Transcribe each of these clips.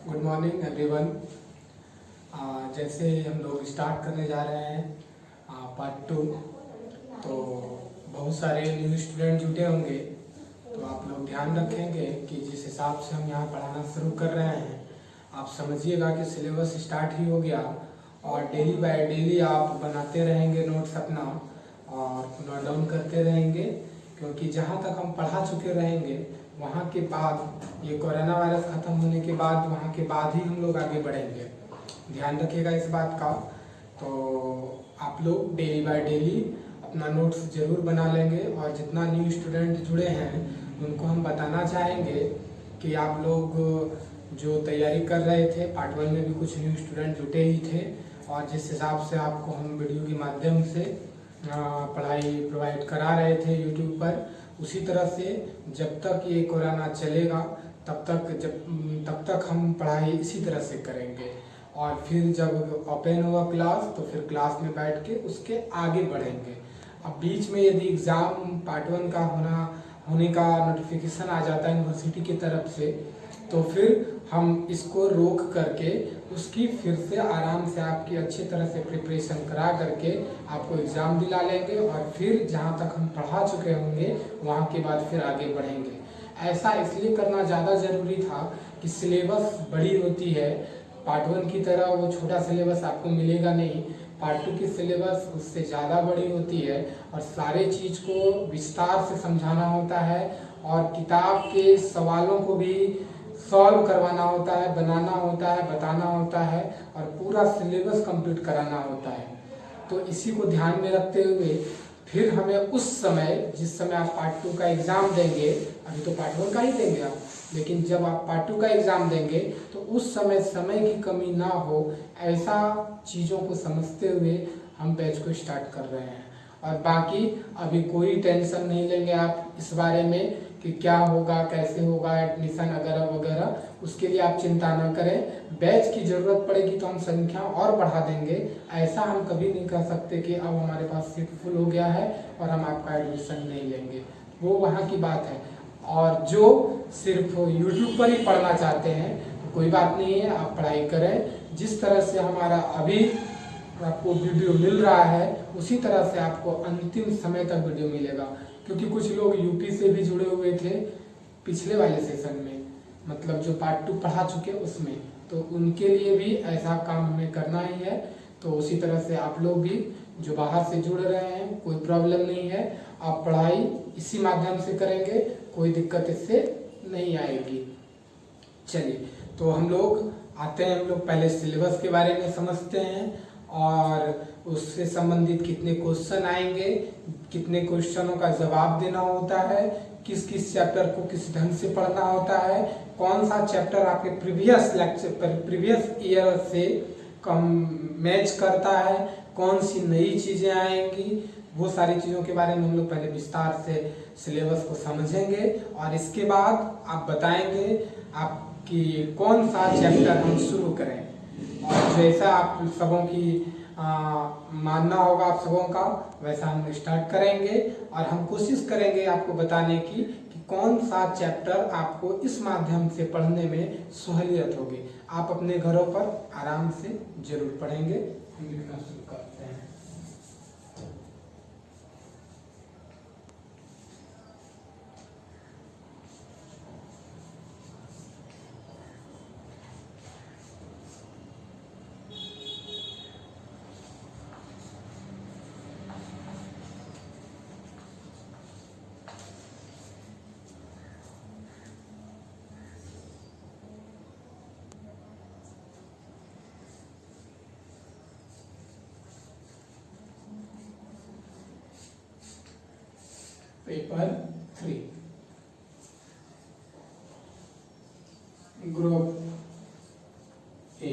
Good morning everyone. जैसे हम लोग स्टार्ट करने जा रहे हैं पार्ट 2। तो बहुत सारे न्यू स्टूडेंट जुटे होंगे, तो आप लोग ध्यान रखेंगे कि जिस हिसाब से हम यहाँ पढ़ाना शुरू कर रहे हैं, आप समझिएगा कि सिलेबस स्टार्ट ही हो गया और डेली बाय डेली आप बनाते रहेंगे नोट्स अपना और नोट डाउन करते रहेंगे, क्योंकि जहाँ तक हम पढ़ा चुके रहेंगे वहाँ के बाद ये कोरोना वायरस ख़त्म होने के बाद वहाँ के बाद ही हम लोग आगे बढ़ेंगे। ध्यान रखिएगा इस बात का। तो आप लोग डेली बाय डेली अपना नोट्स ज़रूर बना लेंगे और जितना न्यू स्टूडेंट जुड़े हैं उनको हम बताना चाहेंगे कि आप लोग जो तैयारी कर रहे थे पार्ट 1 में भी कुछ न्यू स्टूडेंट जुटे ही थे, और जिस हिसाब से आपको हम वीडियो के माध्यम से पढ़ाई प्रोवाइड करा रहे थे यूट्यूब पर, उसी तरह से जब तक ये कोरोना चलेगा तब तक हम पढ़ाई इसी तरह से करेंगे। और फिर जब ओपन होगा क्लास तो फिर क्लास में बैठ के उसके आगे बढ़ेंगे। अब बीच में यदि एग्ज़ाम पार्ट 1 का होने का नोटिफिकेशन आ जाता है यूनिवर्सिटी की तरफ से, तो फिर हम इसको रोक करके उसकी फिर से आराम से आपकी अच्छी तरह से प्रिपरेशन करा करके आपको एग्ज़ाम दिला लेंगे और फिर जहाँ तक हम पढ़ा चुके होंगे वहाँ के बाद फिर आगे बढ़ेंगे। ऐसा इसलिए करना ज़्यादा ज़रूरी था कि सिलेबस बड़ी होती है, पार्ट 1 की तरह वो छोटा सिलेबस आपको मिलेगा नहीं। पार्ट 2 की सिलेबस उससे ज़्यादा बड़ी होती है और सारे चीज़ को विस्तार से समझाना होता है और किताब के सवालों को भी सॉल्व करवाना होता है, बनाना होता है, बताना होता है और पूरा सिलेबस कंप्लीट कराना होता है। तो इसी को ध्यान में रखते हुए फिर हमें उस समय, जिस समय आप पार्ट 2 का एग्ज़ाम देंगे, अभी तो पार्ट 1 का ही देंगे आप, लेकिन जब आप पार्ट 2 का एग्ज़ाम देंगे तो उस समय की कमी ना हो, ऐसा चीज़ों को समझते हुए हम बैच को स्टार्ट कर रहे हैं। और बाकी अभी कोई टेंशन नहीं लेंगे आप इस बारे में कि क्या होगा, कैसे होगा एडमिशन वगैरह वगैरह, उसके लिए आप चिंता न करें। बैच की ज़रूरत पड़ेगी तो हम संख्या और बढ़ा देंगे। ऐसा हम कभी नहीं कह सकते कि अब हमारे पास सीट फुल हो गया है और हम आपका एडमिशन नहीं लेंगे, वो वहाँ की बात है। और जो सिर्फ यूट्यूब पर ही पढ़ना चाहते हैं तो कोई बात नहीं है, आप पढ़ाई करें। जिस तरह से हमारा अभी आपको वीडियो मिल रहा है उसी तरह से आपको अंतिम समय तक वीडियो मिलेगा, क्योंकि कुछ लोग यूपी से भी जुड़े हुए थे पिछले वाले सेशन में, मतलब जो पार्ट 2 पढ़ा चुके उसमें, तो उनके लिए भी ऐसा काम हमें करना ही है। तो उसी तरह से आप लोग भी जो बाहर से जुड़ रहे हैं कोई प्रॉब्लम नहीं है, आप पढ़ाई इसी माध्यम से करेंगे, कोई दिक्कत इससे नहीं आएगी। चलिए, तो हम लोग आते हैं, हम लोग पहले सिलेबस के बारे में समझते हैं और उससे संबंधित कितने क्वेश्चन आएंगे, कितने क्वेश्चनों का जवाब देना होता है, किस किस चैप्टर को किस ढंग से पढ़ना होता है, कौन सा चैप्टर आपके प्रीवियस ईयर से कम मैच करता है, कौन सी नई चीज़ें आएंगी, वो सारी चीज़ों के बारे में हम लोग पहले विस्तार से सिलेबस को समझेंगे और इसके बाद आप बताएंगे आपकी कौन सा चैप्टर हम शुरू करें। और जैसा आप सबों की मानना होगा आप सबों का, वैसा हम स्टार्ट करेंगे और हम कोशिश करेंगे आपको बताने की कि कौन सा चैप्टर आपको इस माध्यम से पढ़ने में सहूलियत होगी। आप अपने घरों पर आराम से जरूर पढ़ेंगे। हम लिखना शुरू करते हैं। Paper 3 group A.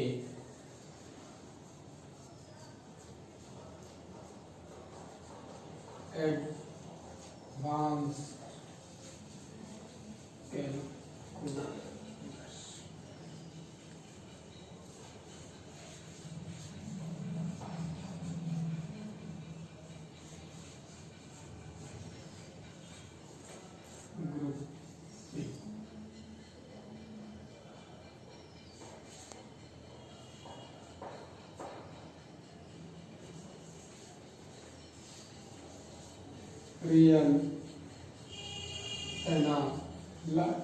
Advance calculus. Group real analysis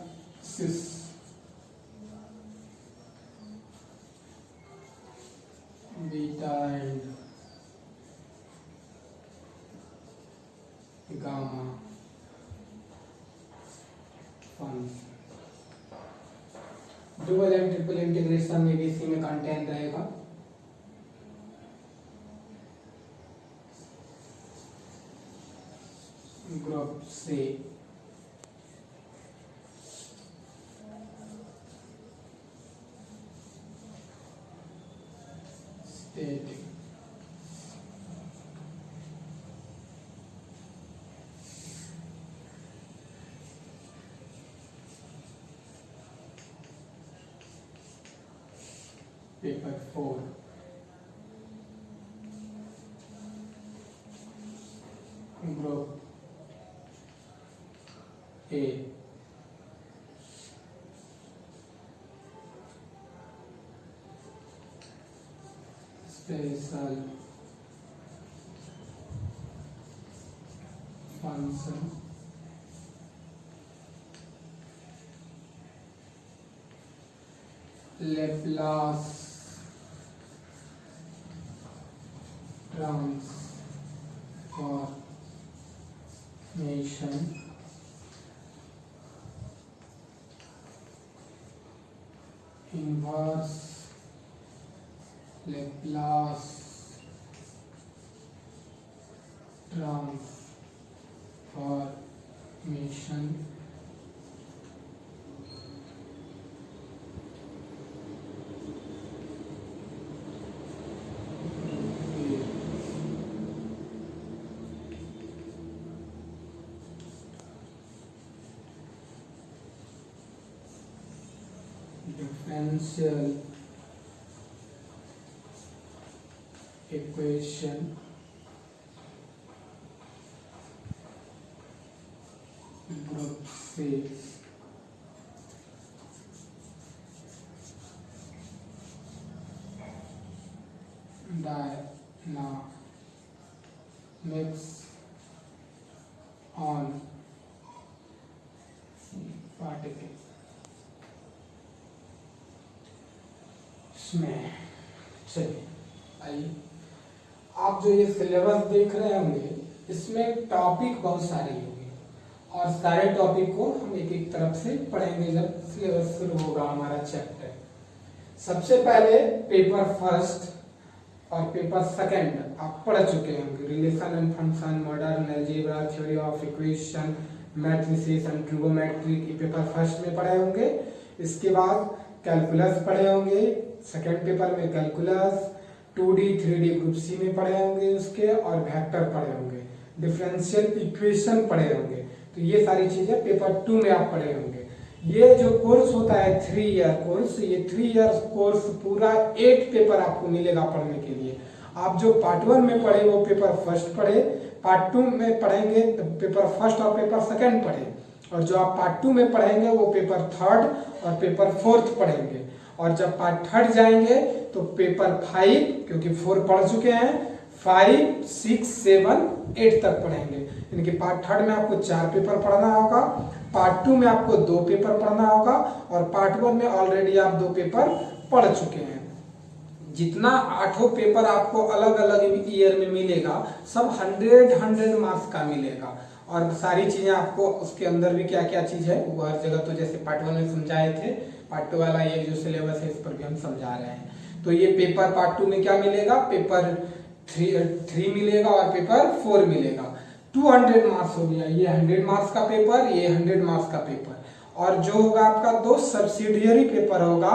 beta and gamma function double and triple integration में भी इसी में कंटेंट रहेगा। ग्रुप से static paper 4 group A special function Laplace transformation inverse Laplace transformation differential equation group C dynamics on particle में। चलिए आइए, आप जो ये सिलेबस देख रहे होंगे इसमें टॉपिक बहुत सारे होंगे और सारे टॉपिक को हम एक एक तरफ से पढ़ेंगे जब सिलेबस शुरू होगा हमारा चैप्टर। सबसे पहले पेपर फर्स्ट और पेपर सेकंड आप पढ़ चुके होंगे, relation and function, modern algebra, theory of equation, matrices and trigonometry, ये पेपर फर्स्ट में पढ़े होंगे। इसके बाद कैलकुलस पढ़े होंगे, सेकेंड पेपर में calculus, 2D 3D group C में पढ़े होंगे उसके, और वेक्टर पढ़े होंगे, डिफरेंशियल इक्वेशन पढ़े होंगे। तो ये सारी चीजें पेपर 2 में आप पढ़े होंगे। ये जो कोर्स होता है 3 ईयर कोर्स, ये 3 ईयर कोर्स पूरा 8 पेपर आपको मिलेगा पढ़ने के लिए। आप जो पार्ट 1 में पढ़े वो पेपर फर्स्ट पढ़े, पार्ट 2 में पढ़ेंगे तो पेपर फर्स्ट और पेपर सेकेंड पढ़े, और जो आप पार्ट 2 में पढ़ेंगे वो पेपर थर्ड और पेपर फोर्थ पढ़ेंगे। और जब पार्ट थर्ड जाएंगे तो पेपर 5, क्योंकि 4 पढ़ चुके हैं, 5, 6, 7, 8 तक पढ़ेंगे। यानी कि पार्ट थर्ड में आपको 4 पेपर पढ़ना होगा, पार्ट 2 में आपको 2 पेपर पढ़ना होगा, और पार्ट 1 में ऑलरेडी आप 2 पेपर पढ़ चुके हैं। जितना 8 पेपर आपको अलग अलग ईयर में मिलेगा सब 100 मार्क्स का मिलेगा। और सारी चीजें आपको उसके अंदर भी क्या क्या चीज है वो हर जगह, तो जैसे पार्ट 1 में समझाए थे, पार्ट 2 वाला ये जो सिलेबस है इस पर भी हम समझा रहे हैं। तो ये पेपर पार्ट 2 में क्या मिलेगा, पेपर 3 मिलेगा और पेपर 4 मिलेगा। 200 मार्क्स हो गया, ये 100 मार्क्स का पेपर, ये 100 मार्क्स का पेपर। और जो होगा आपका 2 सब्सिडियरी पेपर होगा,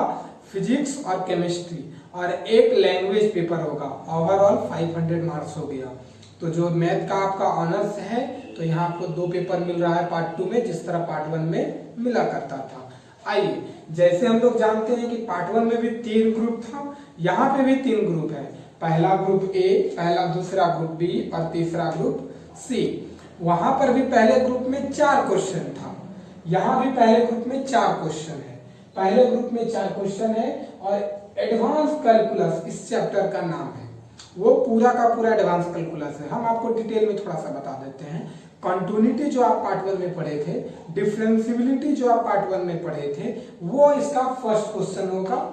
फिजिक्स और केमिस्ट्री, और एक लैंग्वेज पेपर होगा। ओवरऑल 500 मार्क्स हो गया। तो जो मैथ का आपका ऑनर्स है तो यहाँ आपको 2 पेपर मिल रहा है पार्ट 2 में, जिस तरह पार्ट 1 में मिला करता था। आइए, जैसे हम लोग जानते हैं कि पार्ट 1 में भी 3 ग्रुप था, यहाँ पे भी 3 ग्रुप है। पहला ग्रुप ए, पहला दूसरा ग्रुप बी और तीसरा ग्रुप सी। वहां पर भी पहले ग्रुप में 4 क्वेश्चन था, यहाँ भी पहले ग्रुप में 4 क्वेश्चन है। पहले ग्रुप में 4 क्वेश्चन है और एडवांस कैलकुलस इस चैप्टर का नाम है। वो पूरा का पूरा एडवांस कैलकुलस है। हम आपको डिटेल में थोड़ा सा बता देते हैं। कंटिन्यूटी जो आप पार्ट 1 में पढ़े थे, डिफरेंशियबिलिटी जो आप पार्ट 1 में पढ़े थे, वो इसका फर्स्ट क्वेश्चन होगा।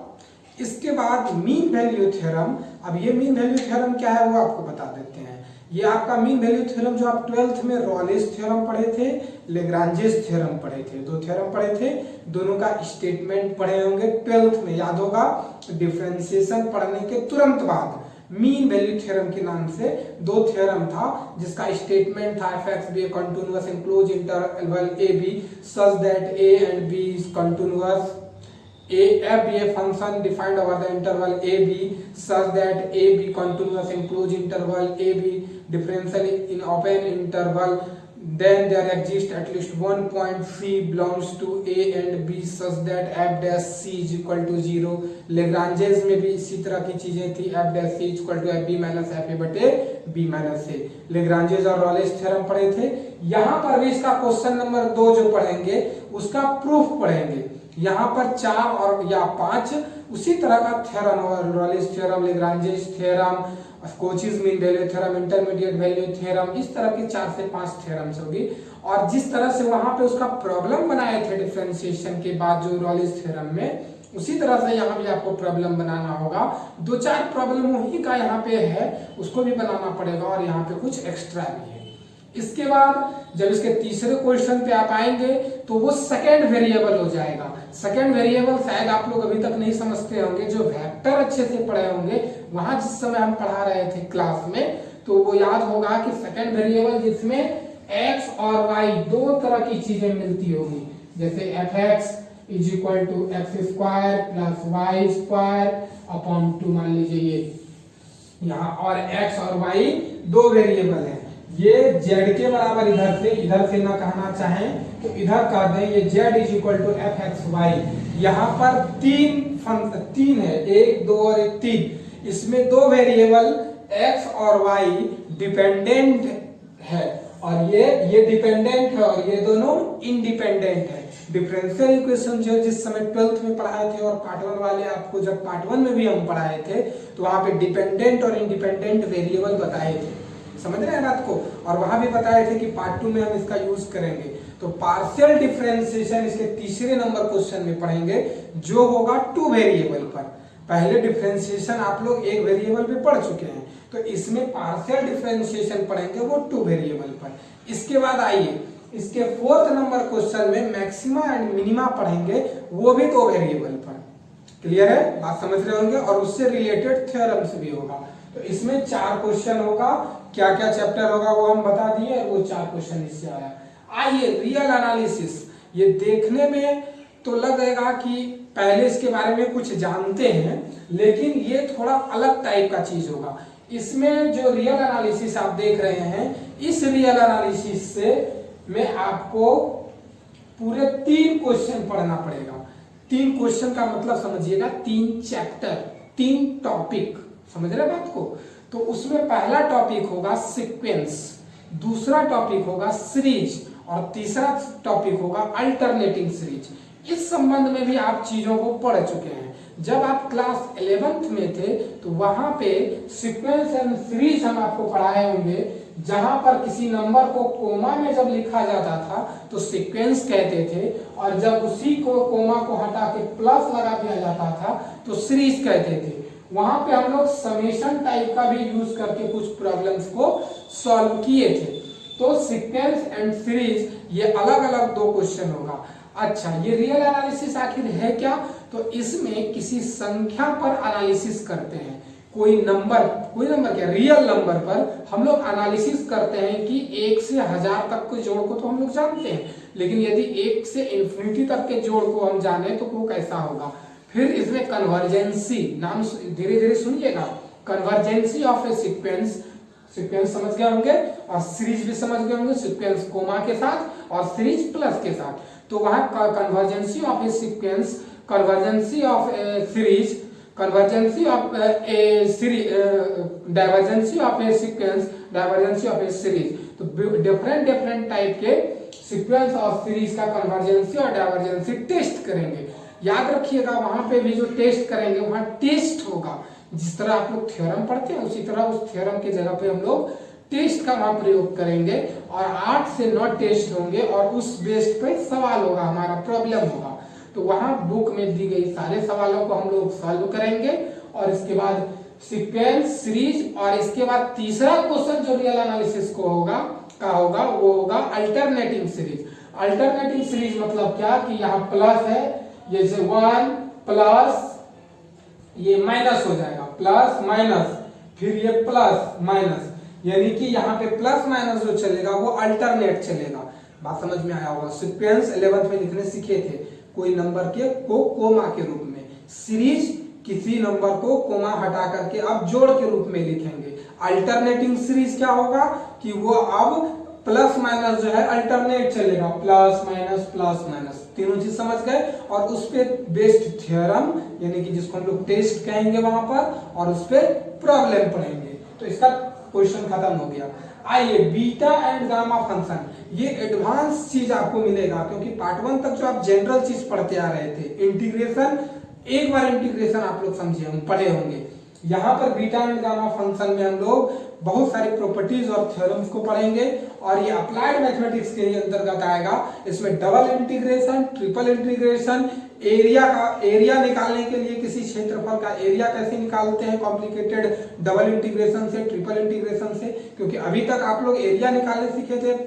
इसके बाद मीन वैल्यू थ्योरम। अब ये मीन वैल्यू थ्योरम क्या है वो आपको बता देते हैं। ये आपका मीन वैल्यू थ्योरम जो आप 12th में रॉलेस थ्योरम पढ़े थे, लेग्रांजेस थ्योरम पढ़े थे, दो थ्योरम पढ़े थे, दोनों का स्टेटमेंट पढ़े होंगे 12th में, याद होगा। डिफरेंशिएशन पढ़ने के तुरंत बाद मीन वैल्यू थ्योरम के नाम से दो थ्योरम था, जिसका स्टेटमेंट था fx be a continuous in closed interval ab such that a and b is continuous, f be a function defined over the interval ab such that a be continuous in closed interval, a be differential in open interval, then there exists at least one point c belongs to a and b such that f dash c is equal to 0। Lagrange's में भी इसी तरह की चीजें थी, f dash c is equal to f b minus f a बटे b minus a। Lagrange's और रॉलेस theorem पढ़े थे। यहाँ पर भी इसका क्वेश्चन नंबर 2 जो पढ़ेंगे उसका प्रूफ पढ़ेंगे। यहाँ पर 4 और या 5 उसी तरह का theorem, Rolle's theorem, Lagrange's theorem, Cauchy's mean value theorem, intermediate value theorem, इस तरह के 4 से 5 थ्योरम्स होगी। और जिस तरह से वहां पे उसका प्रॉब्लम बनाए थे डिफरेंशिएशन के बाद जो रॉलेस थ्योरम में, उसी तरह से यहाँ भी आपको प्रॉब्लम बनाना होगा। 2-4 प्रॉब्लम वही का यहाँ पे है, उसको भी बनाना पड़ेगा और यहाँ पे कुछ एक्स्ट्रा भी है। इसके बाद जब इसके तीसरे क्वेश्चन पे आप आएंगे तो वो सेकेंड वेरिएबल हो जाएगा। सेकेंड वेरिएबल शायद आप लोग अभी तक नहीं समझते होंगे, जो वेक्टर अच्छे से पढ़े होंगे वहां जिस समय हम पढ़ा रहे थे क्लास में, तो वो याद होगा कि सेकेंड वेरिएबल जिसमें x और y दो तरह की चीजें मिलती होगी, जैसे fx is equal to x square plus y square upon 2 मान लीजिए ये यहाँ, और x और y दो वेरिएबल है। ये z के बराबर इधर से ना कहना चाहें तो इधर कह दें ये z is equal to f x y. यहाँ पर तीन है, 1 2 और 3। इसमें दो वेरिएबल x और y डिपेंडेंट है और ये डिपेंडेंट है और ये दोनों इंडिपेंडेंट है। डिफरेंशियल इक्वेशन जो जिस समय 12th में पढ़ाए थे और पार्ट 1 वाले आपको जब पार्ट 1 में भी हम पढ़ाए थे तो वहां पे डिपेंडेंट और इंडिपेंडेंट वेरिएबल बताए थे, समझ रहे हैं बात को। और वहां भी बताए थे कि पार्ट 2 में हम इसका यूज करेंगे। तो पार्शियल डिफरेंशिएशन इसके तीसरे नंबर क्वेश्चन में पढ़ेंगे, जो होगा 2 वेरिएबल पर। पहले डिफरेंशिएशन आप लोग 1 वेरिएबल पे पढ़ चुके हैं, तो इसमें पार्शियल डिफरेंशिएशन पढ़ेंगे वो 2 वेरिएबल पर। इसके बाद आइए इसके 4th नंबर क्वेश्चन में मैक्सिमा एंड मिनिमा पढ़ेंगे, वो भी 2 वेरिएबल पर। क्लियर है, बात समझ रहे होंगे। और उससे रिलेटेड थ्योरम्स भी होगा। तो इसमें 4 क्वेश्चन होगा। क्या क्या चैप्टर होगा वो हम बता दिए, वो 4 क्वेश्चन इससे आया। आइए रियल एनालिसिस। ये देखने में तो लगेगा कि पहले इसके बारे में कुछ जानते हैं, लेकिन ये थोड़ा अलग टाइप का चीज होगा। इसमें जो रियल एनालिसिस आप देख रहे हैं, इस रियल एनालिसिस से में आपको पूरे 3 क्वेश्चन पढ़ना पड़ेगा। 3 क्वेश्चन का मतलब समझिएगा 3 चैप्टर, 3 टॉपिक, समझ रहे बात को। तो उसमें पहला टॉपिक होगा सीक्वेंस, दूसरा टॉपिक होगा सीरीज और तीसरा टॉपिक होगा अल्टरनेटिंग सीरीज। इस संबंध में भी आप चीजों को पढ़ चुके हैं। जब आप क्लास 11th में थे तो वहां पे सीक्वेंस एंड सीरीज हम आपको पढ़ाए होंगे, जहां पर किसी नंबर को कोमा में जब लिखा जाता था तो सीक्वेंस कहते थे, और जब उसी को कोमा को हटा के प्लस लगा दिया जाता था तो सीरीज कहते थे। वहां पे हम लोग समेशन टाइप का भी यूज करके कुछ प्रॉब्लम्स को सॉल्व किए थे। तो सीक्वेंस एंड सीरीज ये अलग अलग 2 क्वेश्चन होगा। अच्छा, ये रियल एनालिसिस आखिर है क्या? तो इसमें किसी संख्या पर एनालिसिस करते हैं। कोई नंबर क्या, रियल नंबर पर हम लोग एनालिसिस करते हैं कि 1 से 1000 तक के जोड़ को तो हम लोग जानते हैं, लेकिन यदि 1 से इन्फिनिटी तक के जोड़ को हम जाने तो वो कैसा होगा। फिर इसमें कन्वर्जेंसी, नाम धीरे धीरे सुनिएगा, कन्वर्जेंसी ऑफ ए सीक्वेंस समझ गए होंगे, और सीरीज भी समझ गए होंगे, सीक्वेंस कोमा के साथ और सीरीज प्लस के साथ। तो वहां convergency of a sequence, convergency of a series, convergency of a series, divergency of a sequence, divergency of a series. तो डिफरेंट टाइप के सीक्वेंस और सीरीज का कन्वर्जेंसी और डाइवर्जेंसी टेस्ट करेंगे। याद रखिएगा, वहां पे भी जो टेस्ट करेंगे वहां टेस्ट होगा। जिस तरह आप लोग थ्योरम पढ़ते हैं उसी तरह उस थ्योरम के जगह पे हम लोग टेस्ट का वहां प्रयोग करेंगे और 8 से 9 टेस्ट होंगे और उस बेस्ड पे सवाल होगा, हमारा प्रॉब्लम होगा। तो वहां बुक में दी गई सारे सवालों को हम लोग सॉल्व करेंगे और इसके बाद सीक्वेंस, सीरीज और इसके बाद तीसरा क्वेश्चन जो रियल एनालिसिस को होगा वो होगा अल्टरनेटिंग सीरीज। अल्टरनेटिंग सीरीज मतलब क्या कि यहाँ प्लस है, जैसे 1 प्लस ये माइनस हो जाएगा, प्लस माइनस, फिर ये प्लस माइनस, यानी कि यहाँ पे प्लस माइनस जो चलेगा वो अल्टरनेट चलेगा। बात समझ में आया होगा। सीक्वेंस 11th में लिखने सीखे थे, कोई नंबर के को कोमा के रूप में, सीरीज किसी नंबर को कोमा हटा करके अब जोड़ के रूप में लिखेंगे। अल्टरनेटिंग सीरीज क्या होगा कि वो अब प्लस माइनस जो है अल्टरनेट चलेगा, प्लस माइनस, तीनों चीज समझ गए। और उस पे बेस्ड थ्योरम यानी कि जिसको हम लोग टेस्ट कहेंगे वहां पर, और उस पे प्रॉब्लम पढ़ेंगे। तो इसका क्वेश्चन खत्म हो गया। आइए बीटा एंड गामा फंक्शन, ये एडवांस चीज आपको मिलेगा क्योंकि पार्ट 1 तक जो आप जनरल चीज पढ़ते आ रहे थे, इंटीग्रेशन, एक बार इंटीग्रेशन आप लोग समझे होंगे, पढ़े होंगे। यहाँ पर बीटा एंड गामा फंक्शन में हम लोग बहुत सारी प्रॉपर्टीज और थ्योरम्स को पढ़ेंगे और ये अप्लाइड मैथमेटिक्स के ही अंतर्गत आएगा। इसमें double integration, triple integration, area निकालने के लिए किसी क्षेत्रफल का एरिया कैसे निकालते हैं कॉम्प्लिकेटेड डबल इंटीग्रेशन से, ट्रिपल इंटीग्रेशन से, क्योंकि अभी तक आप लोग एरिया निकालने सीखे थे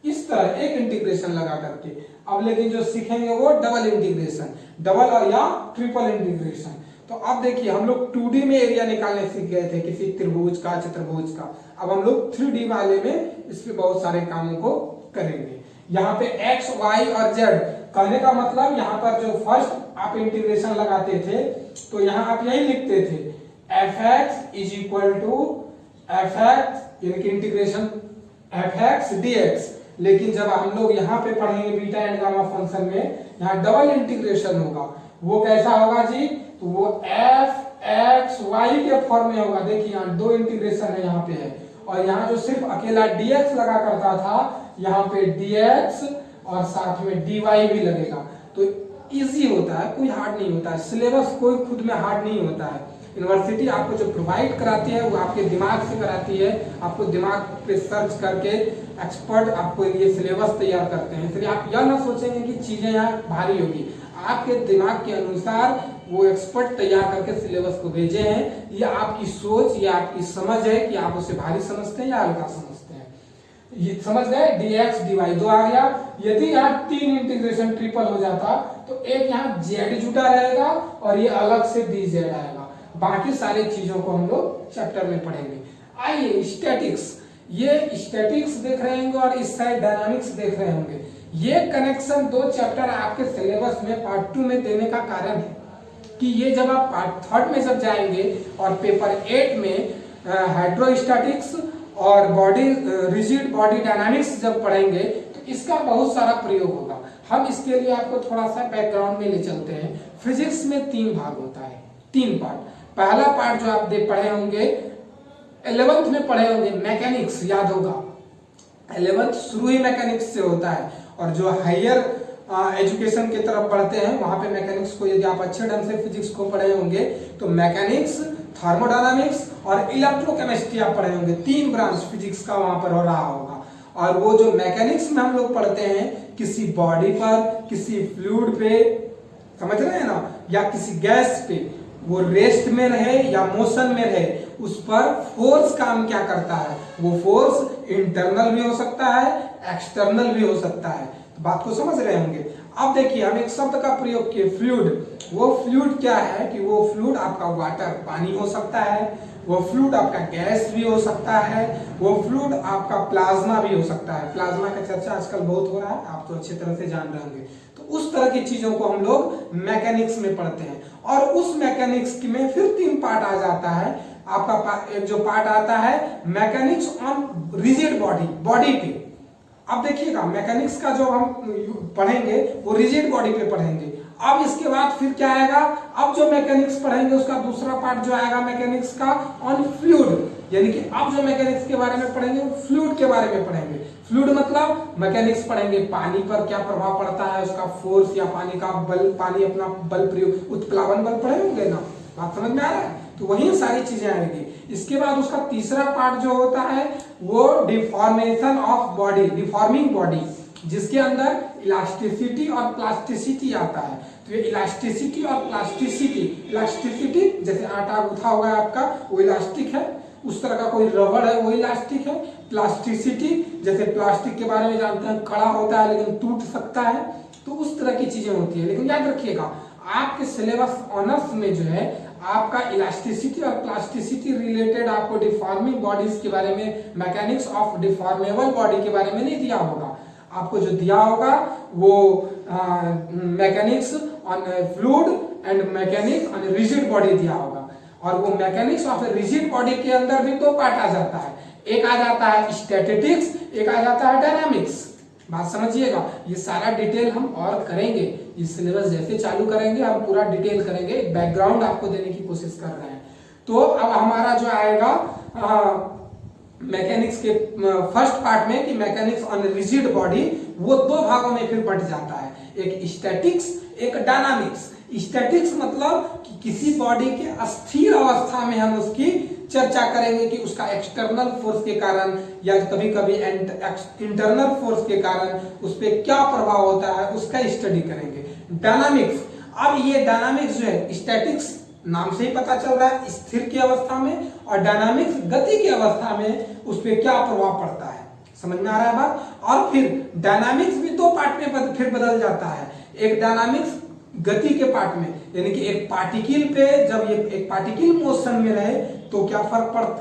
इस तरह एक इंटीग्रेशन लगा करके, अब लेकिन जो सीखेंगे वो डबल इंटीग्रेशन, डबल और या ट्रिपल इंटीग्रेशन। तो अब देखिए हम लोग 2D में एरिया निकालने सीख गए थे किसी त्रिभुज का, चतुर्भुज का, अब हम लोग 3D वाले में इस पे बहुत सारे कामों को करेंगे। यहाँ पे x, y और z, कहने का मतलब यहाँ पर जो फर्स्ट आप इंटीग्रेशन लगाते थे तो यहाँ आप यही लिखते थे fx is equal to fx यानी कि इंटीग्रेशन fx dx। लेकिन जब हम लोग यहाँ पे पढ़ेंगे बीटा एंड गामा फंक्शन में, यहाँ डबल इंटीग्रेशन होगा, वो कैसा होगा जी, तो वो fx y के फॉर्म में होगा। देखिए यहाँ 2 इंटीग्रेशन है यहाँ पे है, और यहाँ जो सिर्फ अकेला dx लगा करता था, यहाँ पे dx और साथ में dy भी लगेगा। तो इजी होता है, कोई हार्ड नहीं होता है, सिलेबस कोई खुद में हार्ड नहीं होता है। यूनिवर्सिटी आपको जो प्रोवाइड कराती है वो आपके दिमाग से कराती है, आपको दिमाग पे सर्च करके एक्सपर्ट आपको ये सिलेबस तैयार करते हैं। इसलिए आप यह ना सोचेंगे कि चीजें यहाँ भारी होगी, आपके दिमाग के अनुसार वो एक्सपर्ट तैयार करके सिलेबस को भेजे हैं। ये आपकी सोच, ये आपकी समझ है कि आप उसे भारी समझते हैं या हल्का समझते हैं। ये समझ गए, dx dy 2 आ गया। यदि यहाँ 3 इंटीग्रेशन ट्रिपल हो जाता तो एक यहाँ z जुटा रहेगा और ये अलग से dz आएगा। बाकी सारी चीजों को हम लोग चैप्टर में पढ़ेंगे। आइए स्टैटिक्स, ये स्टैटिक्स देख रहे होंगे और इस साइड डायनामिक्स देख रहे होंगे। ये कनेक्शन 2 चैप्टर आपके सिलेबस में पार्ट 2 में देने का कारण है कि ये जब आप पार्ट 3 में जब जाएंगे और पेपर 8 में हाइड्रोस्टैटिक्स और बॉडी रिजिड बॉडी डायनामिक्स जब पढ़ेंगे तो इसका बहुत सारा प्रयोग होगा। हम इसके लिए आपको थोड़ा सा बैकग्राउंड में ले चलते हैं। फिजिक्स में 3 भाग होता है, 3 पार्ट। पहला पार्ट जो आप पढ़े होंगे 11th में पढ़े होंगे, मैकेनिक्स, याद होगा 11th शुरू ही मैकेनिक्स से होता है, और जो हायर एजुकेशन की तरफ पढ़ते हैं वहां पे मैकेनिक्स को यदि आप अच्छे ढंग से फिजिक्स को पढ़े होंगे तो मैकेनिक्स, थर्मोडायनामिक्स और इलेक्ट्रोकेमिस्ट्री आप पढ़े होंगे। 3 ब्रांच फिजिक्स का वहां पर हो रहा होगा। और वो जो मैकेनिक्स में हम लोग पढ़ते हैं किसी बॉडी पर, किसी फ्लूइड पे, समझ रहे हैं ना, या किसी गैस पे, वो रेस्ट में रहे या मोशन में रहे, उस पर फोर्स काम क्या करता है। वो फोर्स इंटरनल भी हो सकता है, एक्सटर्नल भी हो सकता है। तो बात को समझ रहे होंगे। अब देखिए हम एक शब्द का प्रयोग किए, फ्लूइड। वो फ्लूइड क्या है कि वो फ्लूइड आपका वाटर, पानी हो सकता है, वो फ्लूइड आपका गैस भी हो सकता है, वो फ्लूइड आपका प्लाज्मा भी हो सकता है। प्लाज्मा का चर्चा आजकल बहुत हो रहा है, आप तो अच्छी तरह से जान रहे होंगे। तो उस तरह की चीजों को हम लोग मैकेनिक्स में पढ़ते हैं। और उस मैकेनिक्स में फिर 3 पार्ट आ जाता है आपका। एक जो पार्ट आता है mechanics on rigid body, body पे। अब देखिएगा मैकेनिक्स का जो हम पढ़ेंगे वो रिजिड बॉडी पे पढ़ेंगे। अब इसके बाद फिर क्या आएगा, अब जो मैकेनिक्स पढ़ेंगे उसका दूसरा पार्ट जो आएगा मैकेनिक्स का ऑन फ्लूइड, यानी कि अब जो मैकेनिक्स के बारे में पढ़ेंगे वो फ्लूइड के बारे में पढ़ेंगे। फ्लूइड मतलब मैकेनिक्स पढ़ेंगे, पानी पर क्या प्रभाव पड़ता है, उसका फोर्स या पानी का बल, पानी अपना बल प्रयोग, उत्प्लावन बल पढ़े होंगे ना, बात समझ में आ रहा है। तो वही सारी चीजें आएगी। इसके बाद उसका तीसरा पार्ट जो होता है वो deformation of body, deforming body, जिसके अंदर इलास्टिसिटी और प्लास्टिसिटी आता है। तो ये इलास्टिसिटी और प्लास्टिसिटी, इलास्टिसिटी जैसे आटा गूंथा हुआ है आपका वो इलास्टिक है, उस तरह का कोई रबड़ है वो इलास्टिक है। प्लास्टिसिटी जैसे प्लास्टिक के बारे में जानते हैं, कड़ा होता है लेकिन टूट सकता है, तो उस तरह की चीजें होती है। लेकिन याद रखिएगा आपके सिलेबस ऑनर्स में जो है आपका इलास्टिसिटी और प्लास्टिसिटी रिलेटेड आपको डिफॉर्मिंग बॉडीज के बारे में, मैकेनिक्स ऑफ डिफॉर्मेबल बॉडी के बारे में नहीं दिया होगा। आपको जो दिया होगा वो mechanics on fluid and mechanics on rigid body दिया होगा। और वो मैकेनिक्स ऑफ रिजिड बॉडी के अंदर भी दो पार्ट आ जाता है, एक आ जाता है स्टैटिस्टिक्स, एक आ जाता है डायनामिक्स। बात समझिएगा, ये सारा डिटेल हम और करेंगे, ये सिलेबस जैसे चालू करेंगे हम पूरा डिटेल करेंगे, एक बैकग्राउंड आपको देने की कोशिश कर रहे हैं। तो अब हमारा जो आएगा मैकेनिक्स के फर्स्ट पार्ट में कि मैकेनिक्स ऑन रिजिड बॉडी, वो दो भागों में फिर बंट जाता है, एक स्टैटिक्स एक डायनामिक्स। स्टैटिक्स मतलब कि किसी बॉडी के अस्थिर अवस्था में हम उसकी चर्चा करेंगे कि उसका एक्सटर्नल फोर्स के कारण या कभी कभी इंटरनल फोर्स के कारण उस पर क्या प्रभाव होता है उसका स्टडी करेंगे। डायनामिक्स, अब ये डायनामिक्स जो है स्टैटिक्स नाम से ही पता चल रहा है स्थिर की अवस्था में, और डायनामिक्स गति की अवस्था में उस पर क्या प्रभाव पड़ता है, समझ में आ रहा है बात। और फिर डायनामिक्स भी दो पार्ट में फिर बदल जाता है, एक डायनामिक्स गति के पार्ट में, यानी कि एक पार्टिकल पे जब ये एक पार्टिकल मोशन में रहे तो क्या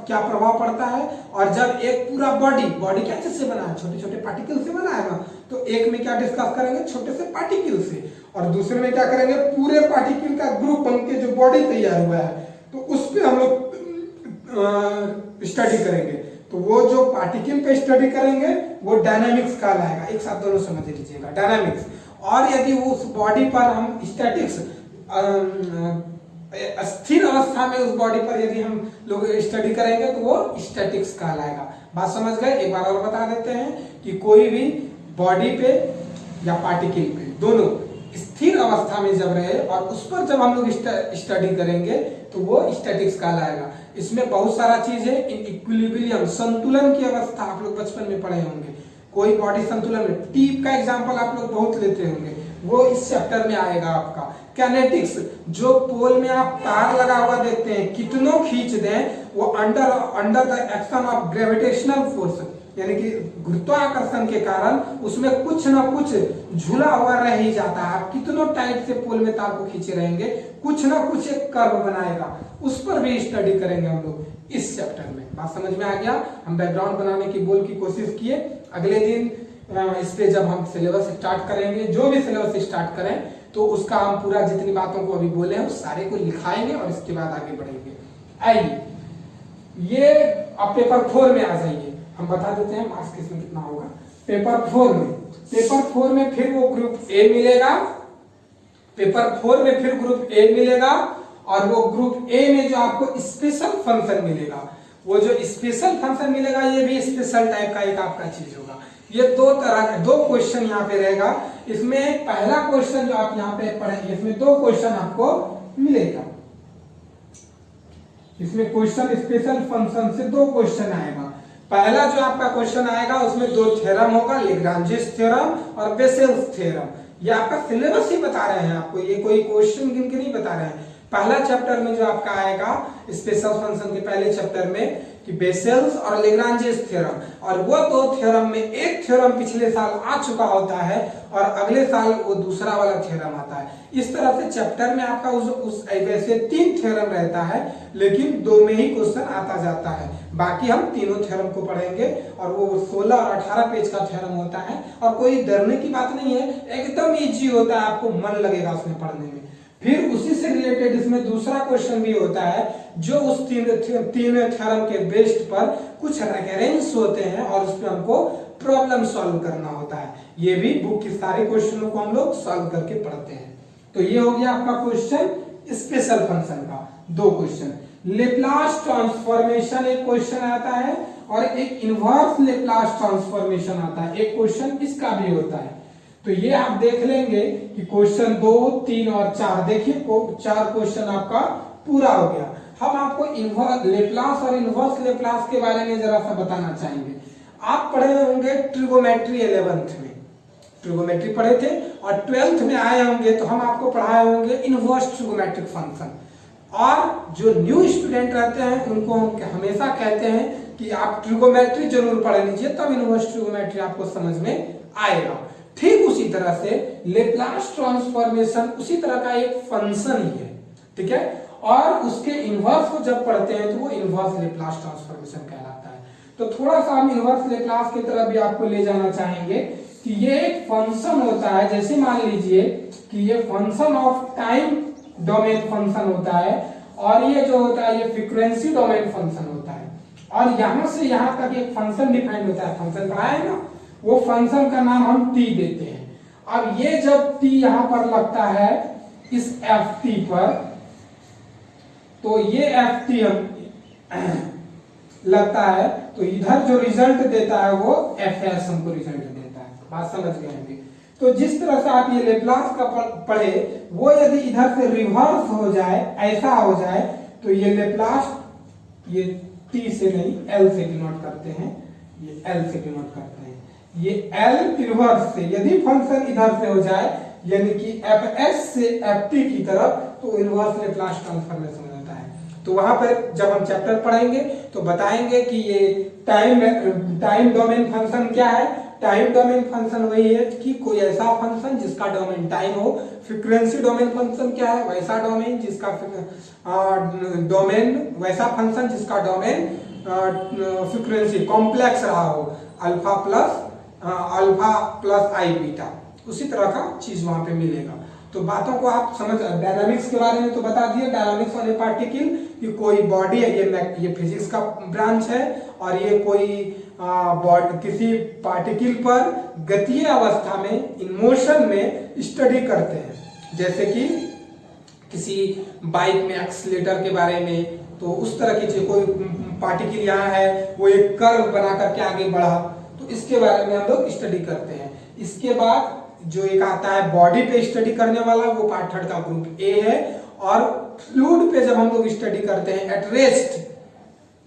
क्या प्रभाव पड़ता है, और जब एक पूरा बॉडी क्या चीज से बना है, छोटे छोटे पार्टिकल से बना है ना, तो एक में क्या डिस्कस करेंगे छोटे से पार्टिकल से, और दूसरे में क्या करेंगे पूरे पार्टिकल का ग्रुप बनके जो बॉडी तैयार हुआ है तो उस पर हम लोग स्टडी करेंगे। तो वो जो पार्टिकल पे स्टडी करेंगे वो डायनामिक्स कहलाएगा। एक साथ दोनों समझ लीजिएगा, डायनामिक्स। और यदि उस बॉडी पर हम स्टैटिक्स स्थिर अवस्था में उस बॉडी पर यदि हम लोग स्टडी करेंगे तो वो स्टैटिक्स कहलाएगा। बात समझ गए। एक बार और बता देते हैं कि कोई भी बॉडी पे या पार्टिकल पे दोनों स्थिर अवस्था में जब रहे और उस पर जब हम लोग स्टडी करेंगे तो वो स्टैटिक्स कहलाएगा। इसमें बहुत सारा चीज है, इक्विलिब्रियम संतुलन की अवस्था आप लोग बचपन में पढ़े होंगे। कोई बॉडी संतुलन में टीप का एग्जांपल आप लोग बहुत लेते होंगे, वो इस चैप्टर में आएगा आपका। कैनेटिक्स, जो पोल में आप तार लगा हुआ देखते हैं, कितनों खींच दें वो under the action of gravitational force, यानी कि गुरुत्वाकर्षण के कारण उसमें कुछ ना कुछ झूला हुआ रह ही जाता है। आप कितनों टाइट से पोल में तार को खींचे रहेंगे, कुछ ना कुछ एक कर्व बनाएगा, उस पर भी स्टडी करेंगे हम लोग इस चैप्टर में। बात समझ में आ गया। हम बैकग्राउंड बनाने की कोशिश किए। अगले दिन इस पे जब हम सिलेबस स्टार्ट करेंगे, जो भी सिलेबस स्टार्ट करें तो उसका हम पूरा जितनी बातों को अभी बोले हैं उस सारे को लिखाएंगे और इसके बाद आगे बढ़ेंगे। आइए ये अब पेपर 4 में आ जाइए, हम बता देते हैं मार्क्स किसमें कितना होगा। पेपर 4 में फिर वो ग्रुप ए मिलेगा, पेपर 4 में फिर ग्रुप ए मिलेगा, और वो ग्रुप ए में जो आपको स्पेशल फंक्शन मिलेगा, वो जो स्पेशल फंक्शन मिलेगा ये भी स्पेशल टाइप का एक आपका चीज होगा। ये दो तरह का दो क्वेश्चन यहाँ पे रहेगा। इसमें पहला क्वेश्चन जो आप यहाँ पे पढ़ेंगे इसमें दो क्वेश्चन आपको मिलेगा। इसमें क्वेश्चन स्पेशल फंक्शन से दो क्वेश्चन आएगा। पहला जो आपका क्वेश्चन आएगा उसमें दो थ्योरम होगा, लैग्रांजेस थ्योरम और बेसेल्स थ्योरम। ये आपका सिलेबस ही बता रहे हैं आपको, ये कोई क्वेश्चन गिन के नहीं बता रहे हैं। पहला चैप्टर में जो आपका आएगा स्पेशल फंक्शन के पहले चैप्टर में कि बेसेल्स और लैग्रांजेस थ्योरम, और वो दो थ्योरम में एक थ्योरम पिछले साल आ चुका होता है और अगले साल वो दूसरा वाला थ्योरम आता है। इस तरह से चैप्टर में आपका उस वैसे 3 थ्योरम रहता है, लेकिन 2 में ही क्वेश्चन आता जाता है। बाकी हम तीनों थ्योरम को पढ़ेंगे और वो 16 और 18 पेज का थ्योरम होता है, और कोई डरने की बात नहीं है, एकदम इजी होता है, आपको मन लगेगा उसमें पढ़ने में। फिर उसी से रिलेटेड इसमें दूसरा क्वेश्चन भी होता है जो उस तीन थ्योरम के बेस्ड पर कुछ रेफरेंस होते हैं और उस पर हमको प्रॉब्लम सॉल्व करना होता है। ये भी बुक के सारे क्वेश्चनों को हम लोग सॉल्व करके पढ़ते हैं। तो ये हो गया आपका क्वेश्चन स्पेशल फंक्शन का, दो क्वेश्चन। लेप्लास ट्रांसफॉर्मेशन एक क्वेश्चन आता है और एक इनवर्स लेप्लास ट्रांसफॉर्मेशन आता है, एक क्वेश्चन इसका भी होता है। तो ये आप देख लेंगे कि क्वेश्चन 2, 3 और 4, देखिए 4 क्वेश्चन आपका पूरा हो गया। हम आपको लेप्लास और इनवर्स लेप्लास के बारे में जरा सा बताना चाहेंगे। आप पढ़े होंगे ट्रिगोमेट्री 11th में, ट्रिगोमेट्री पढ़े थे, और 12th में आए होंगे तो हम आपको पढ़ाए होंगे इनवर्स ट्रिगोमेट्रिक फंक्शन। और जो न्यू स्टूडेंट रहते हैं उनको हम हमेशा कहते हैं कि आप ट्रिगोमेट्री जरूर पढ़ लीजिए, तब इनवर्स ट्रिगोमेट्री आपको समझ में आएगा। ठीक उसी तरह से लेप्लास ट्रांसफॉर्मेशन उसी तरह का एक फंक्शन ही है, ठीक है। और उसके इनवर्स को जब पढ़ते हैं तो वो इनवर्स लेप्लास ट्रांसफॉर्मेशन कहलाता है। तो थोड़ा सा हम इनवर्स लेप्लास की तरफ भी आपको ले जाना चाहेंगे कि ये एक फंक्शन होता है, जैसे मान लीजिए कि ये function of time domain function होता है, और ये जो होता है ये फ्रीक्वेंसी डोमेन फंक्शन होता है, और यहां से यहां तक एक फंक्शन डिफाइंड होता है, फंक्शन पढ़ा है ना, वो फंक्शन का नाम हम टी देते हैं। अब ये जब टी यहां पर लगता है इस एफ टी पर, तो ये एफ टी लगता है, तो इधर जो रिजल्ट देता है वो एफ एस हमको रिजल्ट देता है। बात समझ गए होंगे। तो जिस तरह से आप ये लेप्लास का पढ़े, वो यदि इधर से रिवर्स हो जाए, ऐसा हो जाए, तो ये लेप्लास ये टी से नहीं एल से डिनोट करते हैं, ये एल से डिनोट करते हैं। ये एल इनवर्स से यदि फंक्शन इधर से हो जाए, यानी कि एफ एस से एफ टी की तरफ, तो इनवर्स लेप्लास ट्रांसफॉर्मेशन हो जाता है। तो वहां पर जब हम चैप्टर पढ़ेंगे तो बताएंगे कि ये टाइम डोमेन फंक्शन क्या है। टाइम डोमेन फंक्शन वही है कि कोई ऐसा फंक्शन जिसका डोमेन टाइम हो। फ्रीक्वेंसी डोमेन फंक्शन क्या है, वैसा डोमेन जिसका डोमेन वैसा फंक्शन जिसका डोमेन फ्रीक्वेंसी कॉम्प्लेक्स रहा हो, अल्फा प्लस आई बीटा, उसी तरह का चीज वहां पे मिलेगा। तो बातों को आप समझ, डायनामिक्स के बारे में तो बता दिए, डायनामिक्स वाले पार्टिकल कि कोई बॉडी है, ये फिजिक्स का ब्रांच है, और ये कोई किसी पार्टिकल पर गतीय अवस्था में, इन मोशन में स्टडी करते हैं। जैसे कि किसी बाइक में एक्सीलेटर के बारे में, तो उस तरह की चीज, कोई पार्टिकल यहाँ है वो एक कर्व बना करके आगे बढ़ा, तो इसके बारे में हम लोग स्टडी करते हैं। इसके बाद जो एक आता है बॉडी पे स्टडी करने वाला, वो पार्ट थर्ड का ग्रुप ए है। और फ्लूइड पे जब हम लोग स्टडी करते हैं एट रेस्ट,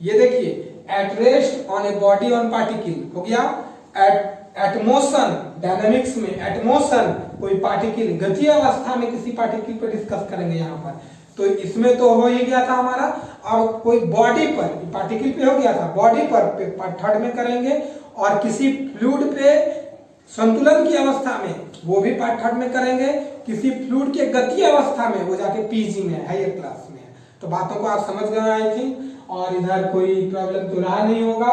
ये देखिए at rest on a body on particle हो गया। एट मोशन, डायनामिक्स में एट मोशन कोई पार्टिकल गतीय अवस्था में किसी पार्टिकल पे डिस्कस करेंगे यहाँ पर। तो इसमें तो हो ही गया था हमारा। अब कोई बॉडी पर, पार्टिकल पे हो गया था, बॉडी पर पार्ट थर्ड में करेंगे, और किसी फ्लूइड पे संतुलन की अवस्था में, वो भी पार्ट थर्ड में करेंगे। किसी फ्लूइड के गतीय अवस्था में, वो जाके पीजी में, हायर क्लास में है। तो बातों को आप समझ गए आई थिंक, और इधर कोई प्रॉब्लम तो रहा नहीं होगा।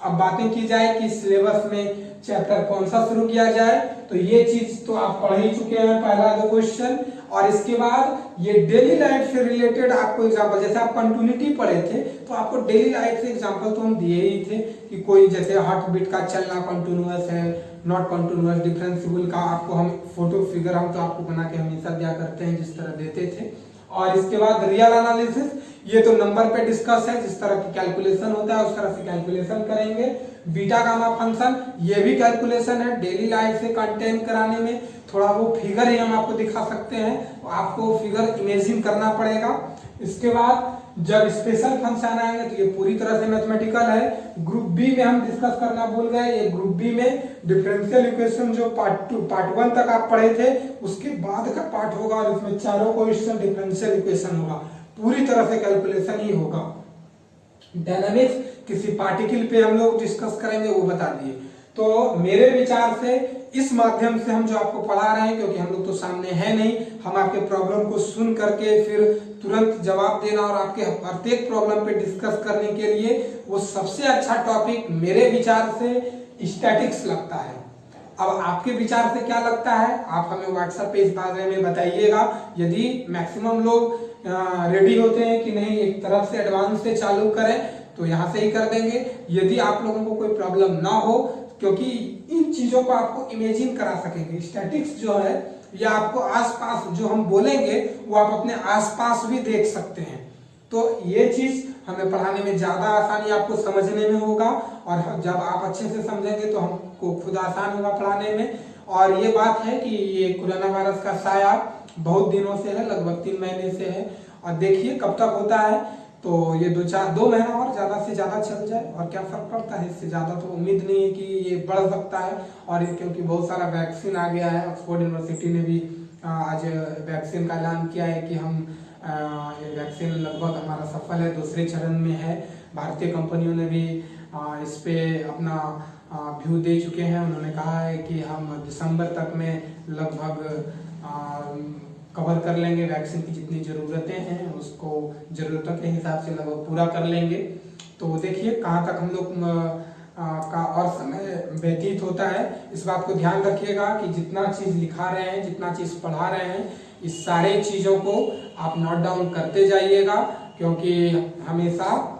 अब बातें की जाए कि सिलेबस में चैप्टर कौन सा शुरू किया जाए, तो ये चीज तो आप पढ़ ही चुके हैं, पहला दो क्वेश्चन। और इसके बाद ये डेली लाइफ से रिलेटेड आपको एग्जांपल, जैसे आप कंटिन्यूटी पढ़े थे तो आपको डेली लाइफ से एग्जांपल तो हम दिए ही थे कि कोई जैसे हार्ट बीट का चलना कंटिन्यूअस है, नॉट कंटिन्यूअस, डिफरेंशिएबल का आपको हम फोटो फिगर हम तो आपको बना के हमेशा दिया करते हैं जिस तरह देते थे। और इसके बाद रियल एनालिसिस, ये तो नंबर पे डिस्कस है, जिस तरह की कैलकुलेशन होता है उस तरह से कैलकुलेशन करेंगे। बीटा गामा फंक्शन, ये भी कैलकुलेशन है, डेली लाइफ से कंटेन कराने में थोड़ा वो फिगर ही हम आपको दिखा सकते हैं, आपको फिगर इमेजिन करना पड़ेगा। इसके बाद जब स्पेशल फंक्शन आएंगे तो ये पूरी तरह से मैथमेटिकल है। ग्रुप बी में हम डिस्कस करना भूल गए, ये ग्रुप बी में डिफरेंशियल इक्वेशन जो पार्ट 1 तक आप पढ़े थे उसके बाद का पार्ट होगा, और इसमें चारों क्वेश्चन डिफरेंशियल इक्वेशन होगा, पूरी तरह से कैलकुलेशन ही होगा। डायनामिक्स किसी पार्टिकल पे हम लोग डिस्कस करेंगे, वो बता दिए। तो मेरे विचार से इस माध्यम से हम जो आपको पढ़ा रहे हैं, क्योंकि हम लोग तो सामने है नहीं, हम आपके प्रॉब्लम को सुन करके फिर तुरंत जवाब देना और आपके प्रत्येक प्रॉब्लम पे डिस्कस करने के लिए वो सबसे अच्छा टॉपिक मेरे विचार से स्टैटिक्स लगता है। अब आपके विचार से क्या लगता है आप हमें व्हाट्सएप पे इस बारे में बताइएगा। यदि मैक्सिमम लोग रेडी होते हैं कि नहीं एक तरफ से एडवांस से चालू करें तो यहाँ से ही कर देंगे। यदि आप लोगों को कोई प्रॉब्लम ना हो, क्योंकि इन चीजों को आपको इमेजिन करा सकेंगे, स्टैटिक्स जो है या आपको आसपास जो हम बोलेंगे वो आप अपने आसपास भी देख सकते हैं। तो ये चीज हमें पढ़ाने में ज्यादा आसानी आपको समझने में होगा, और जब आप अच्छे से समझेंगे तो हमको खुद आसान होगा पढ़ाने में। और ये बात है कि ये कोरोना वायरस का साया बहुत दिनों से है, लगभग 3 महीने से है, और देखिए कब तक होता है। तो ये 2 महीना और ज़्यादा से ज़्यादा चल जाए और क्या फ़र्क पड़ता है, इससे ज़्यादा तो उम्मीद नहीं है कि ये बढ़ सकता है। और ये क्योंकि बहुत सारा वैक्सीन आ गया है, ऑक्सफोर्ड यूनिवर्सिटी ने भी आज वैक्सीन का ऐलान किया है कि हम ये वैक्सीन लगभग हमारा सफल है, दूसरे चरण में है। भारतीय कंपनियों ने भी इस पे अपना व्यू दे चुके हैं। उन्होंने कहा है कि हम दिसंबर तक में लगभग कवर कर लेंगे, वैक्सीन की जितनी ज़रूरतें हैं उसको ज़रूरतों के हिसाब से लगभग पूरा कर लेंगे। तो देखिए कहाँ तक हम लोग का और समय व्यतीत होता है। इस बात को ध्यान रखिएगा कि जितना चीज़ लिखा रहे हैं, जितना चीज़ पढ़ा रहे हैं, इस सारे चीज़ों को आप नोट डाउन करते जाइएगा, क्योंकि हमेशा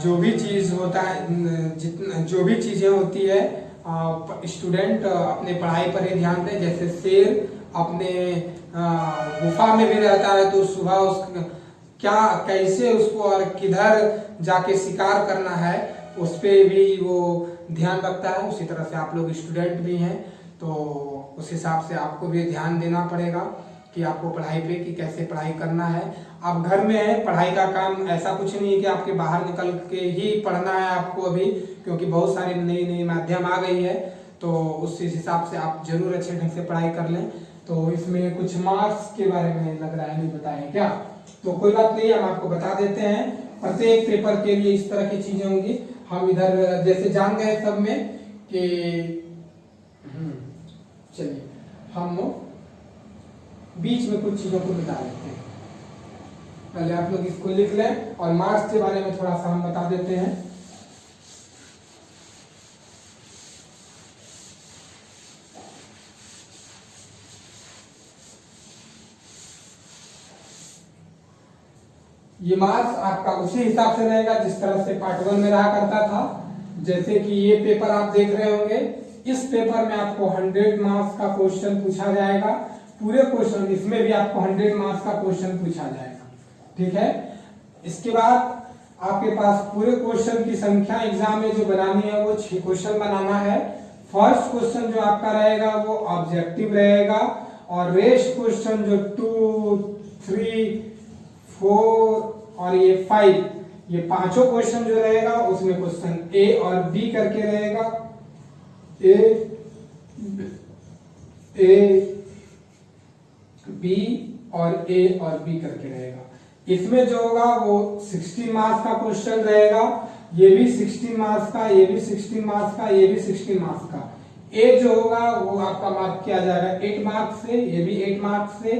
जो भी चीज़ होता है, जितना जो भी चीज़ें होती है, स्टूडेंट अपने पढ़ाई पर ही ध्यान दें। जैसे शेर अपने गुफा में भी रहता है तो सुबह उस क्या कैसे उसको और किधर जाके शिकार करना है उस पर भी वो ध्यान रखता है। उसी तरह से आप लोग स्टूडेंट भी हैं तो उस हिसाब से आपको भी ध्यान देना पड़ेगा कि आपको पढ़ाई पे कि कैसे पढ़ाई करना है। आप घर में हैं, पढ़ाई का काम ऐसा कुछ नहीं है कि आपके बाहर निकल के ही पढ़ना है आपको अभी, क्योंकि बहुत सारी नई नई माध्यम आ गई है। तो उस हिसाब से आप जरूर अच्छे ढंग से पढ़ाई कर लें। तो इसमें कुछ मार्क्स के बारे में लग रहा है नहीं बताएं क्या, तो कोई बात नहीं, हम आपको बता देते हैं। प्रत्येक पेपर के लिए इस तरह की चीजें होंगी। हम इधर जैसे जान गए सब में कि चलिए हम बीच में कुछ चीजों को बता देते हैं। पहले आप लोग इसको लिख लें और मार्क्स के बारे में थोड़ा सा हम बता देते हैं। ये मार्क्स आपका उसी हिसाब से रहेगा जिस तरह से पार्ट 1 में रहा करता था। जैसे कि ये पेपर आप देख रहे होंगे, इस पेपर में आपको 100 मार्क्स का क्वेश्चन पूछा जाएगा। पूरे क्वेश्चन इसमें भी आपको 100 मार्क्स का क्वेश्चन पूछा जाएगा, ठीक है। इसके बाद आपके पास पूरे क्वेश्चन की संख्या एग्जाम में जो बनानी है वो 6 क्वेश्चन बनाना है। फर्स्ट क्वेश्चन जो आपका रहेगा वो ऑब्जेक्टिव रहेगा और रेस्ट क्वेश्चन जो 2, 3, 4 और ये 5, ये पांचों क्वेश्चन जो रहेगा उसमें क्वेश्चन ए और बी करके रहेगा। ए बी और ए और बी करके रहेगा। इसमें जो होगा वो 16 मार्क्स का क्वेश्चन रहेगा। ये भी 16 मार्क्स का, ये भी 16 मार्क्स का, ये भी 16 मार्क्स का। ए जो होगा वो आपका मार्क किया जाएगा 8 मार्क्स से, ये भी 8 मार्क्स से,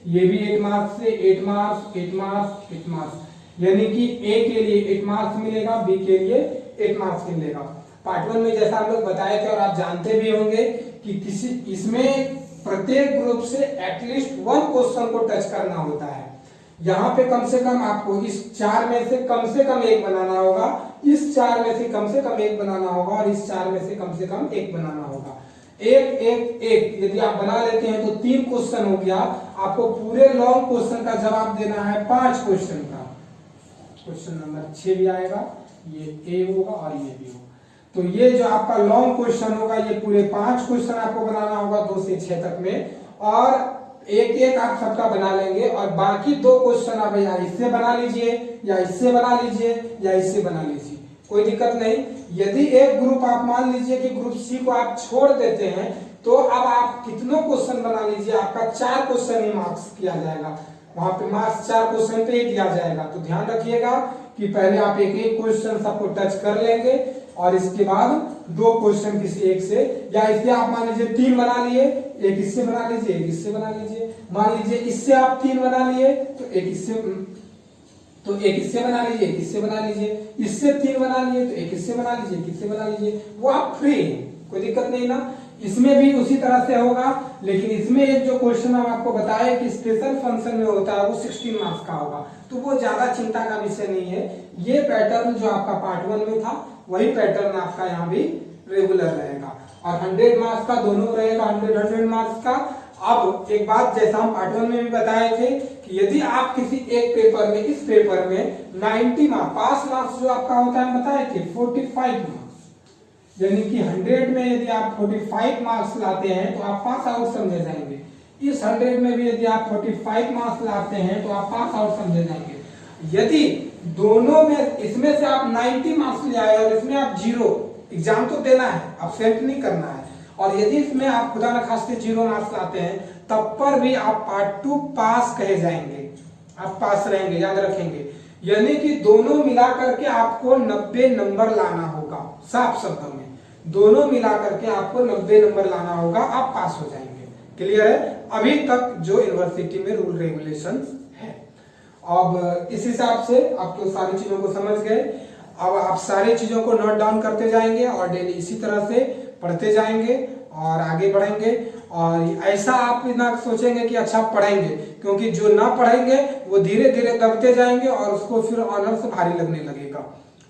ये भी 8 मार्क्स से, 8 मार्क्स, 8 मार्क्स, 8 मार्क्स। यानी कि ए के लिए 8 मार्क्स मिलेगा, बी के लिए 8 मार्क्स मिलेगा। पार्ट 1 में जैसा हम लोग बताए थे और आप जानते भी होंगे कि किसी इसमें प्रत्येक ग्रुप से एटलीस्ट 1 क्वेश्चन को टच करना होता है। यहाँ पे कम से कम आपको इस 4 में से कम 1 बनाना होगा, इस 4 में से कम 1 बनाना होगा और इस 4 में से कम 1 बनाना होगा। एक यदि आप बना लेते हैं तो 3 क्वेश्चन हो गया। आपको पूरे लॉन्ग क्वेश्चन का जवाब देना है 5 क्वेश्चन का। क्वेश्चन नंबर 6 भी आएगा, ये ए होगा और ये भी होगा। तो ये जो आपका लॉन्ग क्वेश्चन होगा ये पूरे 5 क्वेश्चन आपको बनाना होगा 2 से 6 तक में, और एक आप सबका बना लेंगे और बाकी 2 क्वेश्चन आप या इससे बना लीजिए या इससे बना लीजिए या इससे बना लीजिए, कोई दिक्कत नहीं। यदि एक ग्रुप आप मान लीजिए कि ग्रुप सी को आप छोड़ देते हैं तो अब आप कितनों क्वेश्चन बना लीजिए, आपका 4 क्वेश्चन ही मार्क्स किया जाएगा, वहां पे मार्क्स 4 क्वेश्चन पे ही दिया जाएगा। तो ध्यान रखिएगा कि पहले आप एक क्वेश्चन सबको टच कर लेंगे और इसके बाद 2 क्वेश्चन किसी एक से या इससे आप मान लीजिए 3 बना लिए, एक इससे बना लीजिए, एक इससे बना लीजिए। मान लीजिए इससे आप 3 बना लिए तो एक इससे बना लीजिए, एक इससे बना लीजिए, इससे 3 बना लिए तो एक इससे बना लीजिए, एक इससे बना लीजिए, वो आप फ्री हैं, कोई दिक्कत नहीं ना। इसमें भी उसी तरह से होगा, लेकिन इसमें एक जो क्वेश्चन हम आपको बताए कि स्पेशल फंक्शन में होता है वो 16 मार्क्स का होगा, तो वो ज्यादा चिंता का विषय नहीं है। ये पैटर्न जो आपका पार्ट 1 में था वही पैटर्न आपका यहाँ भी रेगुलर रहेगा और 100 मार्क्स का दोनों रहेगा, 100 मार्क्स का। अब एक बात जैसा हम पार्ट 1 में भी बताए थे कि यदि आप किसी एक पेपर में, इस पेपर में 90 मार्क्स, पास मार्क्स जो आपका होता है बताए थे 45 मार्क्स, यानी कि 100 में यदि आप 45 मार्क्स लाते हैं तो आप पास आउट समझे जाएंगे। इस 100 में भी यदि आप 45 मार्क्स लाते हैं तो आप पास आउट समझे जाएंगे। यदि दोनों में इसमें से आप 90 मार्क्स ले आए और इसमें आप 0, एग्जाम तो देना है, अब्सेंट नहीं करना है, और यदि इसमें आप खुदा न खास्ते 0 मार्क्स लाते हैं तब पर भी आप पार्ट 2 पास कहे जाएंगे, आप पास रहेंगे, याद रखेंगे। यानी कि दोनों मिला करके आपको 90 नंबर लाना होगा। साफ शब्दों में दोनों मिला करके आपको 90 नंबर लाना होगा, आप पास हो जाएंगे। क्लियर है? अभी तक जो यूनिवर्सिटी में रूल रेगुलेशंस है। अब इस हिसाब से आप तो सारी चीजों को समझ गए। अब आप सारी चीजों को नोट डाउन करते जाएंगे और डेली इसी तरह से पढ़ते जाएंगे और आगे बढ़ेंगे। और ऐसा आप ना सोचेंगे कि अच्छा पढ़ेंगे, क्योंकि जो ना पढ़ेंगे वो धीरे धीरे दबते जाएंगे और उसको फिर ऑनर्स भारी लगने लगेगा।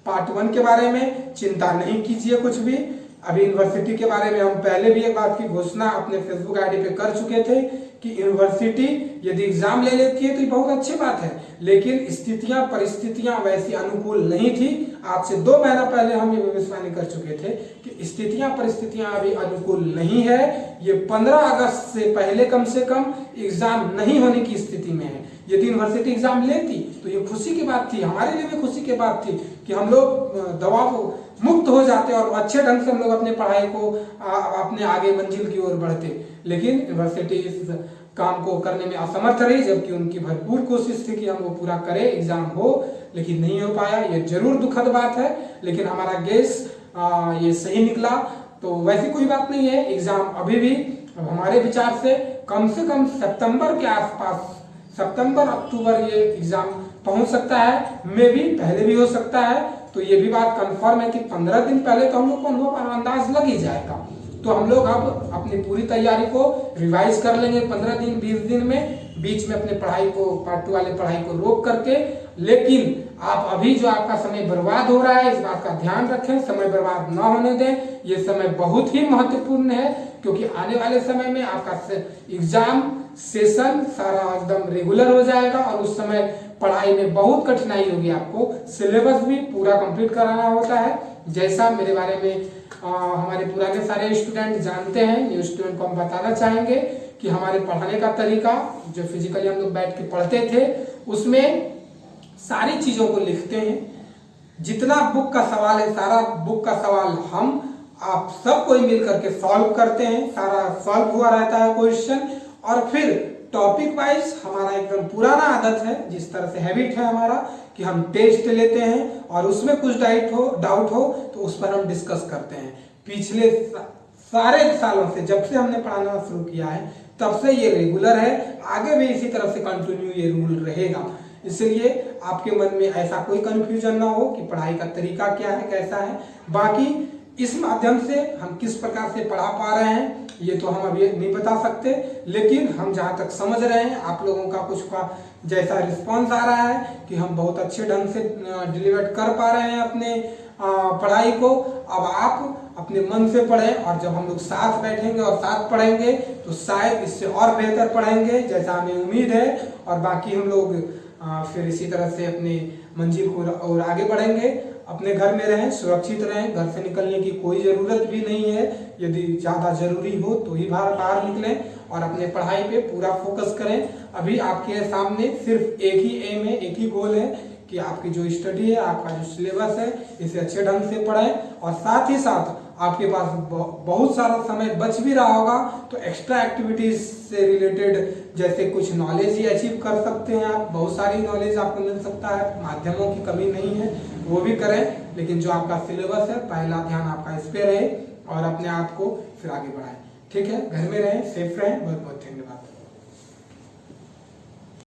पार्ट 1 के बारे में चिंता नहीं कीजिए कुछ भी। अभी यूनिवर्सिटी के बारे में हम पहले भी एक बात की घोषणा अपने फेसबुक आईडी पे कर चुके थे कि यूनिवर्सिटी यदि एग्जाम ले लेती है तो ये बहुत अच्छी बात है, लेकिन स्थितियां परिस्थितियां वैसी अनुकूल नहीं थी। आज से 2 महीना पहले हम ये भविष्यवाणी कर चुके थे कि स्थितियां परिस्थितियां अभी अनुकूल नहीं है। ये 15 अगस्त से पहले कम से कम एग्जाम नहीं होने की स्थिति में है। यदि यूनिवर्सिटी एग्जाम लेती तो ये खुशी की बात थी, हमारे लिए भी खुशी की बात थी कि हम लोग दबाव मुक्त हो जाते और अच्छे ढंग से हम लोग अपने पढ़ाई को अपने आगे मंजिल की ओर बढ़ते। लेकिन यूनिवर्सिटी इस काम को करने में असमर्थ रही, जबकि उनकी भरपूर कोशिश थी कि हम वो पूरा करें, एग्जाम हो, लेकिन नहीं हो पाया। ये जरूर दुखद बात है, लेकिन हमारा गेस ये सही निकला। तो वैसी कोई बात नहीं है, एग्जाम अभी भी हमारे विचार से कम सितंबर के आसपास, सितंबर अक्टूबर ये एग्जाम पहुंच सकता है, मे भी पहले भी हो सकता है। तो ये भी बात कंफर्म है कि 15 दिन पहले तो हम लोग को अनुभव अंदाज लग ही जाएगा। तो हम लोग अब अपनी पूरी तैयारी को रिवाइज कर लेंगे 15 दिन 20 दिन में, बीच में अपने पढ़ाई को, पार्ट 2 वाले पढ़ाई को रोक करके। लेकिन आप अभी जो आपका समय बर्बाद हो रहा है, इस बात का ध्यान रखें, समय बर्बाद न होने दें। ये समय बहुत ही महत्वपूर्ण है, क्योंकि आने वाले समय में आपका एग्जाम सेशन सारा एकदम रेगुलर हो जाएगा और उस समय पढ़ाई में बहुत कठिनाई होगी। आपको सिलेबस भी पूरा कंप्लीट कराना होता है। जैसा मेरे बारे में हमारे पुराने सारे स्टूडेंट जानते हैं, न्यू स्टूडेंट को हम बताना चाहेंगे कि हमारे पढ़ाने का तरीका, जो फिजिकली हम लोग बैठ के पढ़ते थे, उसमें सारी चीजों को लिखते हैं। जितना बुक का सवाल है, सारा बुक का सवाल हम आप सब कोई मिल करके सॉल्व करते हैं। सारा सॉल्व हुआ रहता है क्वेश्चन, और फिर टॉपिक वाइज हमारा एकदम पुराना आदत है, जिस तरह से हैबिट है हमारा, कि हम टेस्ट लेते हैं और उसमें कुछ डाउट हो तो उस पर हम डिस्कस करते हैं। पिछले सारे सालों से, जब से हमने पढ़ाना शुरू किया है, तब से ये रेगुलर है, आगे भी इसी तरह से कंटिन्यू ये रूल रहेगा। इसलिए आपके मन में ऐसा कोई कंफ्यूजन ना हो कि पढ़ाई का तरीका क्या है, कैसा है। बाकी इस माध्यम से हम किस प्रकार से पढ़ा पा रहे हैं ये तो हम अभी नहीं बता सकते, लेकिन हम जहाँ तक समझ रहे हैं, आप लोगों का कुछ का जैसा रिस्पॉन्स आ रहा है कि हम बहुत अच्छे ढंग से डिलीवर कर पा रहे हैं अपने पढ़ाई को। अब आप अपने मन से पढ़ें, और जब हम लोग साथ बैठेंगे और साथ पढ़ेंगे तो शायद इससे और बेहतर पढ़ेंगे, जैसा हमें उम्मीद है। और बाकी हम लोग फिर इसी तरह से अपने मंजिल को और आगे बढ़ेंगे। अपने घर में रहें, सुरक्षित रहें, घर से निकलने की कोई ज़रूरत भी नहीं है। यदि ज़्यादा ज़रूरी हो तो ही बाहर निकलें और अपने पढ़ाई पे पूरा फोकस करें। अभी आपके सामने सिर्फ एक ही एम है, एक ही गोल है कि आपकी जो स्टडी है, आपका जो सिलेबस है, इसे अच्छे ढंग से पढ़ें। और साथ ही साथ आपके पास बहुत सारा समय बच भी रहा होगा तो एक्स्ट्रा एक्टिविटीज से रिलेटेड जैसे कुछ नॉलेज ही अचीव कर सकते हैं आप। बहुत सारी नॉलेज आपको मिल सकता है, माध्यमों की कमी नहीं है, वो भी करें। लेकिन जो आपका सिलेबस है, पहला ध्यान आपका इस पे रहे और अपने आप को फिर आगे बढ़ाएं। ठीक है, घर में रहें, सेफ रहें। बहुत बहुत धन्यवाद।